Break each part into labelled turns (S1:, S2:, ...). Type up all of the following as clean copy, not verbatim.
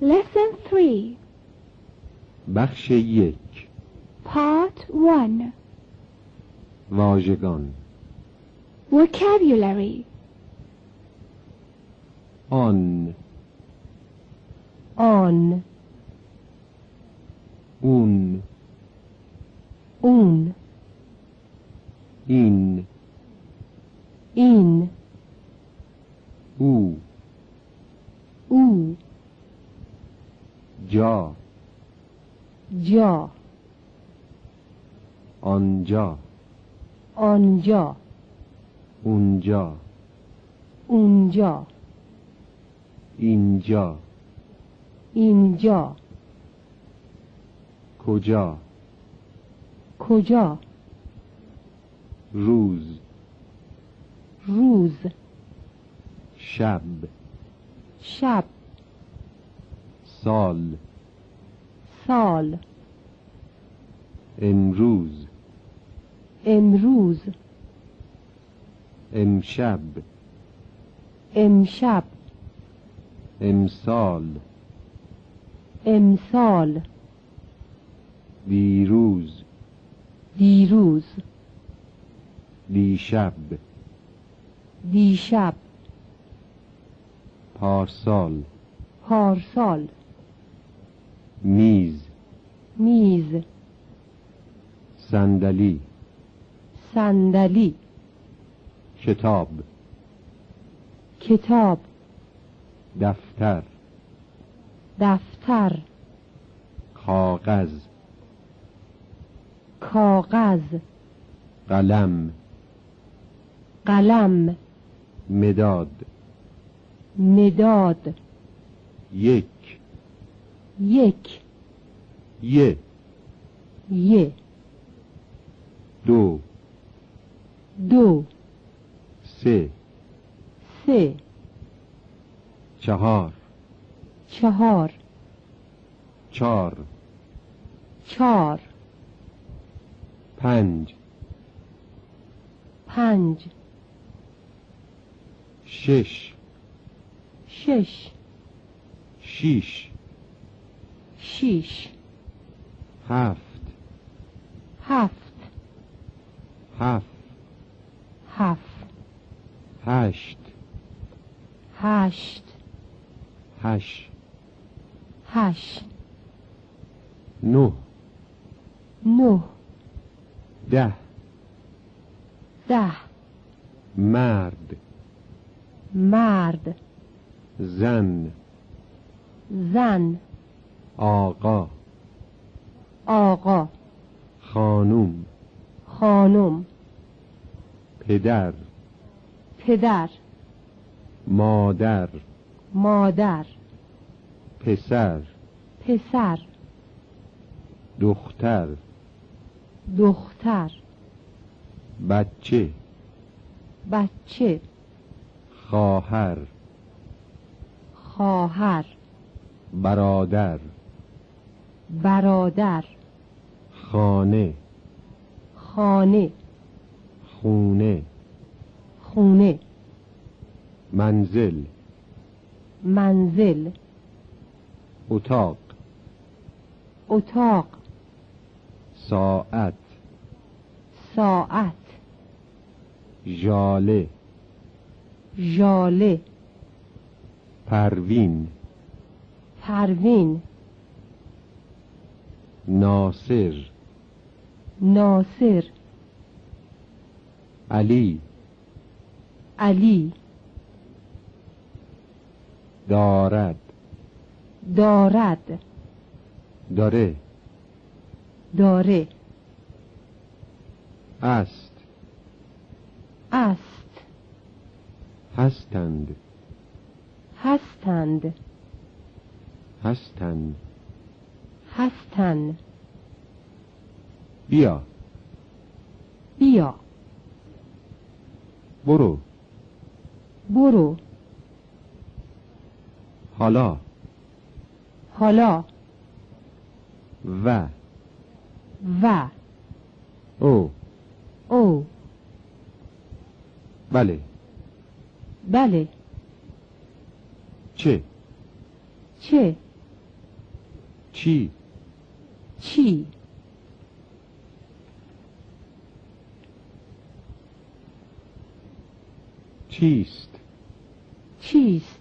S1: Lesson 3
S2: بخش 1
S1: Part 1
S2: واژگان
S1: Vocabulary
S2: آن
S3: on,
S2: اون
S3: un,
S2: این
S3: in,
S2: او
S3: u,
S2: جا
S3: ja,
S2: آنجا
S3: آنجا
S2: اونجا
S3: اونجا
S2: اینجا
S3: اینجا
S2: کجا
S3: کجا
S2: روز
S3: روز
S2: شب
S3: شب
S2: سال
S3: سال
S2: امروز
S3: امروز
S2: امشب
S3: امشب
S2: امسال
S3: امسال
S2: دیروز
S3: دیروز
S2: دیشب
S3: دیشب
S2: پارسال
S3: پارسال
S2: میز
S3: میز
S2: صندلی
S3: صندلی
S2: کتاب
S3: کتاب
S2: دفتر
S3: دفتر
S2: کاغذ
S3: کاغذ
S2: قلم
S3: قلم
S2: مداد
S3: مداد
S2: یک
S3: یک
S2: یه دو
S3: دو
S2: سه
S3: سه
S2: چهار
S3: چهار
S2: چار
S3: چار
S2: پنج
S3: پنج
S2: شش
S3: شش
S2: شیش
S3: شیش
S2: هفت
S3: هفت
S2: هفت
S3: هفت
S2: هشت
S3: هشت
S2: هشت
S3: هشت
S2: نه
S3: نه
S2: ده
S3: ده
S2: مرد
S3: مرد
S2: زن
S3: زن
S2: آقا
S3: آقا
S2: خانوم
S3: خانم
S2: پدر
S3: پدر
S2: مادر
S3: مادر
S2: پسر
S3: پسر
S2: دختر
S3: دختر
S2: بچه
S3: بچه
S2: خواهر
S3: خواهر
S2: برادر
S3: برادر
S2: خانه
S3: خانه
S2: خونه
S3: خونه
S2: منزل
S3: منزل
S2: اتاق
S3: اتاق
S2: ساعت
S3: ساعت
S2: ژاله
S3: ژاله
S2: پروین
S3: پروین
S2: ناصر
S3: ناصر
S2: علی
S3: علی
S2: دارد
S3: دارد
S2: داره
S3: داره
S2: است
S3: است
S2: هستند
S3: هستند
S2: هستند
S3: هستند
S2: بیا
S3: بیا
S2: برو
S3: برو
S2: حالا
S3: حالا
S2: و
S3: و
S2: او
S3: او
S2: بله
S3: بله
S2: چه
S3: چه
S2: چی؟
S3: چی؟
S2: چیست؟
S3: چیست؟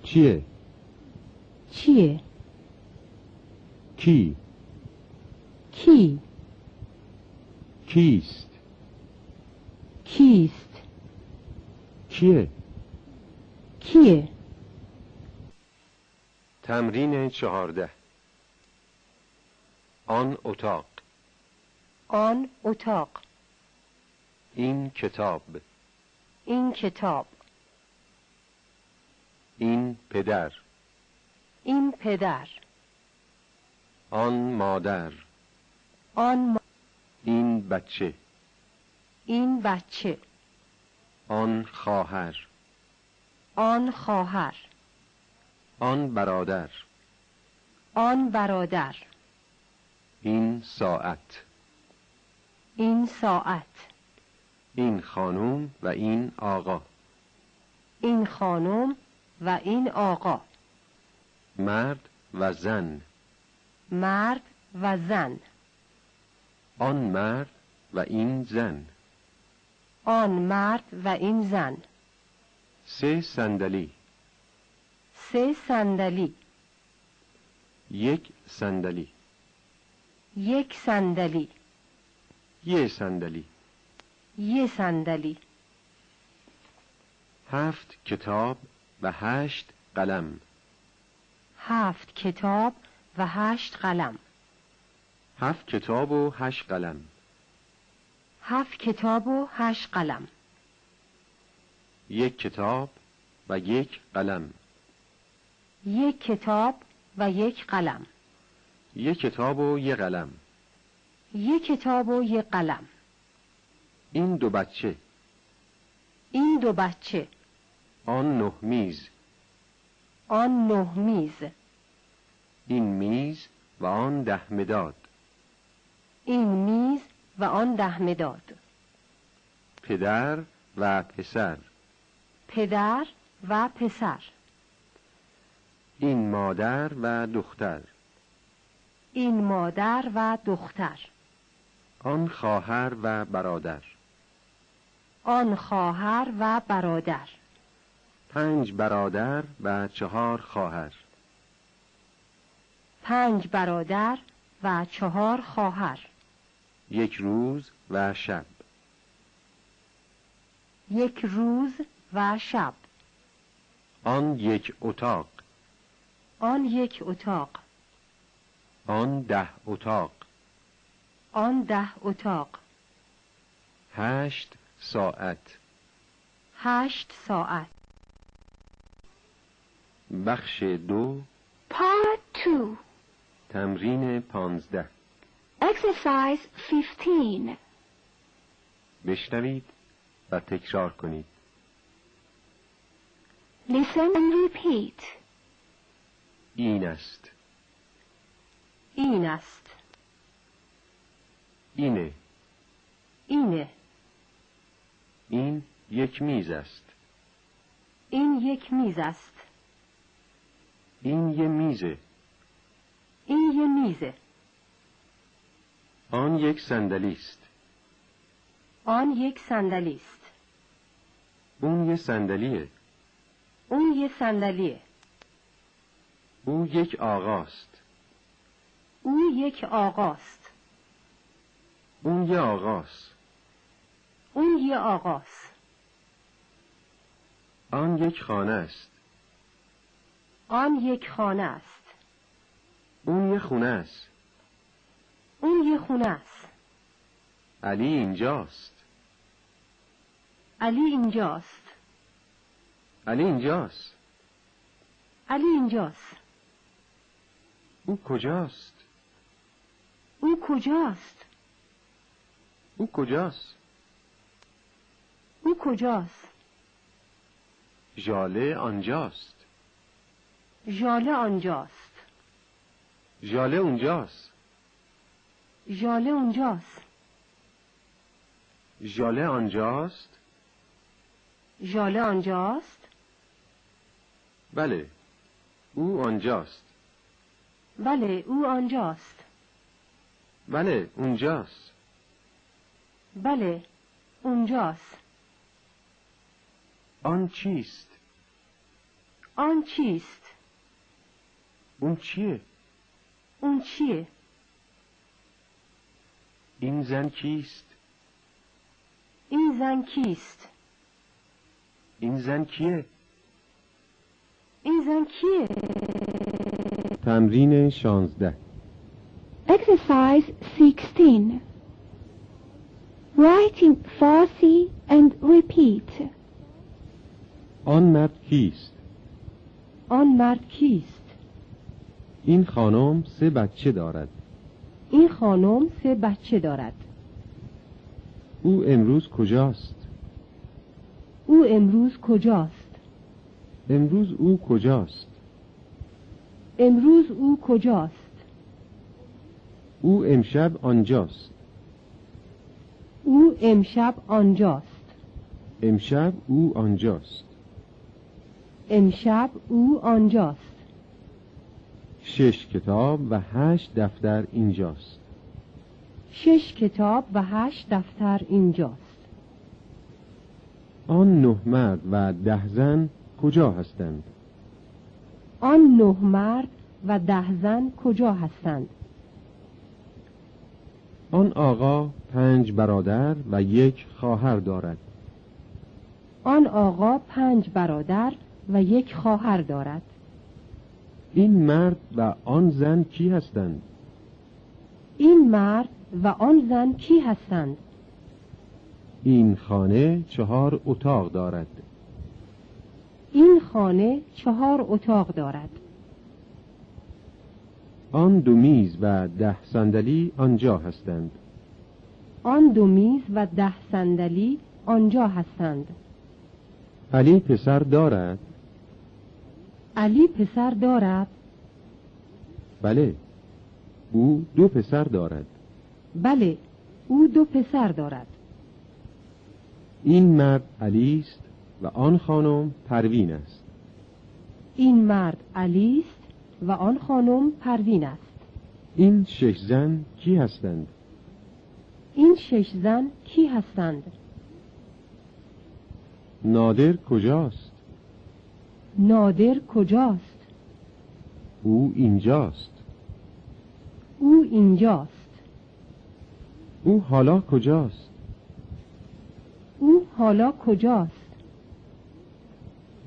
S2: چیه؟
S3: چیه؟
S2: کی؟
S3: کی؟
S2: کیست؟
S3: کیست؟
S2: کیه؟
S3: کیه؟
S4: تمرین 14. آن اتاق.
S5: آن اتاق.
S4: این کتاب.
S5: این کتاب.
S4: این پدر.
S5: این پدر.
S4: آن مادر.
S5: آن
S4: این بچه.
S5: این بچه.
S4: آن خواهر.
S5: آن خواهر.
S4: آن برادر.
S5: آن برادر.
S4: این ساعت.
S5: این ساعت.
S4: این خانم و این آقا.
S5: این خانم و این آقا.
S4: مرد و زن.
S5: مرد و زن.
S4: آن مرد و این زن.
S5: آن مرد و این زن.
S4: 3 صندلی.
S5: 3 صندلی.
S4: 1 صندلی.
S5: 1 صندلی.
S4: 1 صندلی.
S5: 1 صندلی.
S4: 7 کتاب و 8 قلم.
S5: 7 کتاب و 8 قلم.
S4: 7 کتاب و 8 قلم.
S5: 7 کتاب و 8 قلم.
S4: 1 کتاب و 1 قلم.
S5: 1 کتاب و 1 قلم.
S4: 1 کتاب و 1 قلم.
S5: 1 کتاب و 1 قلم.
S4: این 2 بچه.
S5: این 2 بچه.
S4: آن 9 میز.
S5: آن 9 میز.
S4: این میز و آن 10 مداد.
S5: این میز و آن 10 مداد.
S4: پدر و پسر.
S5: پدر و پسر.
S4: این مادر و دختر.
S5: این مادر و دختر.
S4: آن خواهر و برادر.
S5: آن خواهر و برادر.
S4: 5 برادر و 4 خواهر.
S5: 5 برادر و 4 خواهر.
S4: 1 روز و شب.
S5: 1 روز و شب.
S4: آن 1 اتاق.
S5: آن 1 اتاق.
S4: آن 10 اتاق.
S5: آن 10 اتاق.
S4: 8 ساعت.
S5: 8 ساعت.
S4: بخش 2.
S1: Part 2.
S4: تمرین 15.
S1: Exercise 15.
S4: بشنوید و تکرار کنید.
S1: Listen and repeat.
S4: این است.
S5: این است.
S4: اینه.
S5: اینه.
S4: این 1 میز است.
S5: این 1 میز است.
S4: این 1 میزه.
S5: این 1 میزه.
S4: آن 1 صندلی است.
S5: آن 1 صندلی است.
S4: اون 1 صندلیه.
S5: اون 1 صندلیه.
S4: او 1 آقاست.
S5: او 1 آقاست.
S4: اون 1 آقاست.
S5: اون 1 آقاست.
S4: آن 1 خانه است.
S5: آن 1 خانه است.
S4: اون 1 خونه است.
S5: اون 1 خونه است.
S4: علی اینجاست.
S5: علی اینجاست.
S4: علی اینجاست.
S5: علی اینجاست.
S4: او کجاست؟
S5: او کجاست؟
S4: او کجاست؟
S5: او کجاست؟
S4: ژاله آنجاست.
S5: ژاله آنجاست.
S4: ژاله اونجاست.
S5: ژاله اونجاست.
S4: ژاله آنجاست.
S5: ژاله آنجاست.
S4: بله. او آنجاست.
S5: بله او آنجاست.
S4: بله اونجاست.
S5: بله اونجاست.
S4: آن چیست؟
S5: آن چیست؟
S4: اون چیه؟
S5: اون چیه؟
S4: این زن کیست؟
S5: این زن کیست؟
S4: این زن کیه؟
S5: این زن کیه؟
S2: تمرین 16.
S1: Exercise 16. Write in Farsi and repeat.
S2: آن مرد کیست؟
S3: آن مرد کیست؟
S2: این خانم 3 بچه دارد.
S3: این خانم 3 بچه دارد.
S2: او امروز کجاست؟
S3: او امروز کجاست؟
S2: امروز او کجاست؟
S3: امروز او کجاست؟
S2: او امشب آنجاست.
S3: او امشب آنجاست.
S2: امشب او آنجاست.
S3: امشب او آنجاست.
S2: 6 کتاب و 8 دفتر اینجاست.
S3: 6 کتاب و 8 دفتر اینجاست.
S2: آن 9 مرد و 10 زن کجا هستند؟
S3: آن 9 مرد و 10 زن کجا هستند؟
S2: آن آقا 5 برادر و 1 خواهر دارد.
S3: آن آقا 5 برادر و 1 خواهر دارد.
S2: این مرد و آن زن کی هستند؟
S3: این مرد و آن زن کی هستند؟
S2: این خانه 4 اتاق دارد.
S3: این خانه 4 اتاق دارد.
S2: آن 2 میز و 10 صندلی آنجا هستند.
S3: آن 2 میز و 10 صندلی آنجا هستند.
S2: علی پسر دارد؟
S3: علی پسر دارد؟
S2: بله. او 2 پسر دارد.
S3: بله، او 2 پسر دارد.
S2: این مرد علی است و آن خانم پروین است.
S3: این مرد علی است و آن خانم پروین است.
S2: این 6 زن کی هستند؟
S3: این 6 زن کی هستند؟
S2: نادر کجاست؟
S3: نادر کجاست؟
S2: او اینجاست.
S3: او اینجاست.
S2: او حالا کجاست؟
S3: او حالا کجاست؟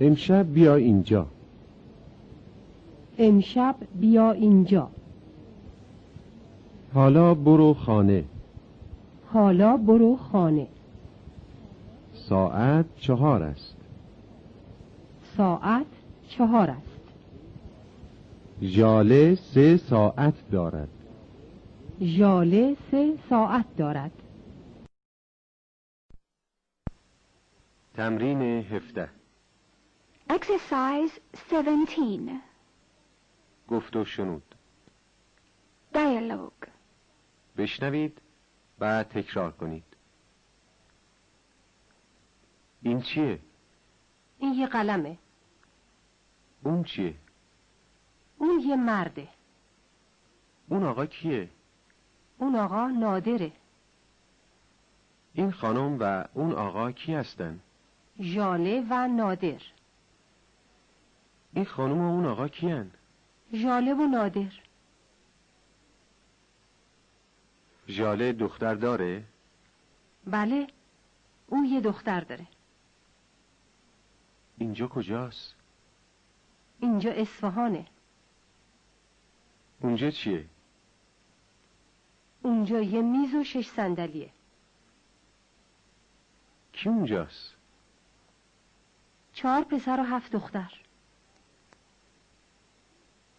S2: امشب بیا اینجا.
S3: امشب بیا اینجا.
S2: حالا برو خانه.
S3: حالا برو خانه.
S2: ساعت 4 است.
S3: ساعت 4 است.
S2: ژاله 3 ساعت دارد.
S3: ژاله 3 ساعت دارد.
S4: تمرین 17.
S1: Exercise 17.
S4: گفت و شنود.
S1: Dialogue.
S4: بشنوید و تکرار کنید. این چیه؟
S5: این یه قلمه.
S4: اون چیه؟
S5: اون یه مرده.
S4: اون آقا کیه؟
S5: اون آقا نادره.
S4: این خانم و اون آقا کی هستن؟
S5: ژاله و نادر.
S4: این خانم و اون آقا کیان؟
S5: ژاله و نادر.
S4: ژاله دختر داره؟
S5: بله، او یه دختر داره.
S4: اینجا کجاست؟
S5: اینجا اصفهانه.
S4: اونجا چیه؟
S5: اونجا یه میز و 6 صندلیه.
S4: کی اونجاست؟
S5: 4 پسر و 7 دختر.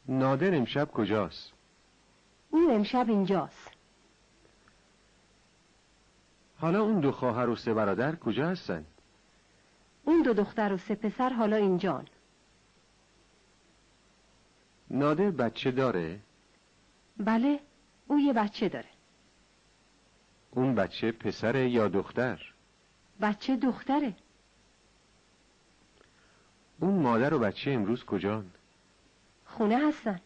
S4: نادر امشب کجاست؟
S5: او امشب اینجاست.
S4: حالا اون 2 خواهر و 3 برادر کجا هستن؟
S5: اون 2 دختر و 3 پسر حالا اینجان.
S4: نادر بچه داره؟
S5: بله، او یه بچه داره.
S4: اون بچه پسره یا دختر؟
S5: بچه دختره.
S4: اون مادر و بچه امروز کجان؟
S5: خونه هستن.